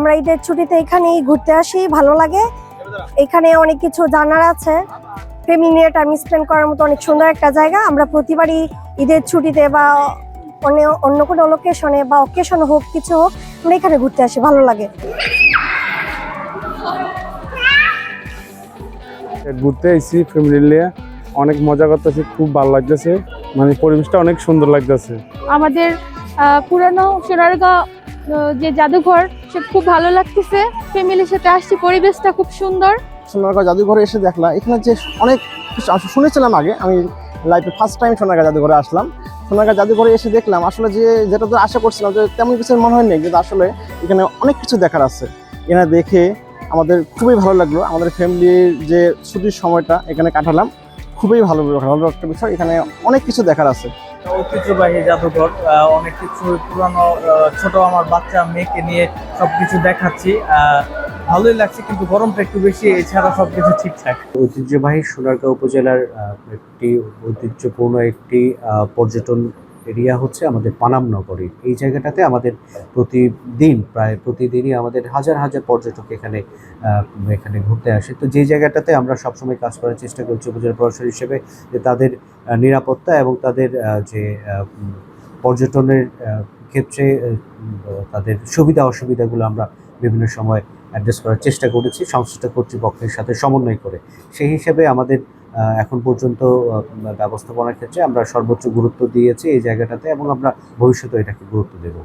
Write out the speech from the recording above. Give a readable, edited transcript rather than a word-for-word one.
আমরা ঈদের ছুটিতে এখানেই ঘুরতে আসি, ভালো লাগে। এখানে অনেক কিছু জানার আছে, ফ্যামিলি নিয়ে টাইম স্পেন্ড করার মতো অনেক সুন্দর একটা জায়গা। আমরা প্রতিবারই ঈদের ছুটিতে বা অন্য কোনো লোকেশনে বা অকেশন হোক, কিছু হোক, আমরা এখানে ঘুরতে আসি, ভালো লাগে। ঘুরতে আইছি ফ্যামিলি নিয়ে, অনেক মজা করতেছি, খুব ভালো লাগতেছে, মানে পরিবেশটা অনেক সুন্দর লাগতেছে। আমাদের পুরানো সোনারগাঁও যে জাদুঘর, সে খুব ভালো লাগতেছে। ফ্যামিলির সাথে আসছি, পরিবেশটা খুব সুন্দর। সোনারগাঁও জাদুঘরে এসে দেখলাম এখানে যে অনেক কিছু শুনেছিলাম আগে, আমি লাইফে ফার্স্ট টাইম সোনারগাঁও জাদুঘরে আসলাম। সোনারগাঁও জাদুঘরে এসে দেখলাম আসলে যেটা তো আশা করছিলাম যে তেমন কিছু মনে হয় না, কিন্তু আসলে এখানে অনেক কিছু দেখার আছে। এখানে দেখে আমাদের খুবই ভালো লাগলো। আমাদের ফ্যামিলির যে ছুটির সময়টা এখানে কাটালাম, খুবই ভালো একটা বিষয়। এখানে অনেক কিছু দেখার আছে। ঐতিহ্যবাহী জাদুঘর, অনেক কিছু পুরানো, ছোট আমার বাচ্চা মেয়েকে নিয়ে সবকিছু দেখাচ্ছি। ভালোই লাগছে, কিন্তু গরমটা একটু বেশি, এছাড়া সবকিছু ঠিকঠাক। ঐতিহ্যবাহী সোনারগাঁও উপজেলার একটি ঐতিহ্যপূর্ণ একটি পর্যটন এরিয়া হচ্ছে আমাদের পানাম নগরী। এই জায়গাটাতে আমাদের প্রায় প্রতিদিনই আমাদের হাজার হাজার পর্যটক এখানে ঘুরতে আসে। তো যে জায়গাটাতে আমরা সবসময় কাজ করার চেষ্টা করছি উপজেলা প্রশাসন হিসেবে, যে তাদের নিরাপত্তা এবং তাদের যে পর্যটনের ক্ষেত্রে তাদের সুবিধা অসুবিধাগুলো আমরা বিভিন্ন সময় অ্যাড্রেস করার চেষ্টা করেছি সংশ্লিষ্ট কর্তৃপক্ষের সাথে সমন্বয় করে। সেই হিসেবে আমাদের এখন পর্যন্ত ব্যবস্থাপনার ক্ষেত্রে আমরা সর্বোচ্চ গুরুত্ব দিয়েছি এই জায়গাটাতে, এবং আমরা ভবিষ্যতে এটাকে গুরুত্ব দেব।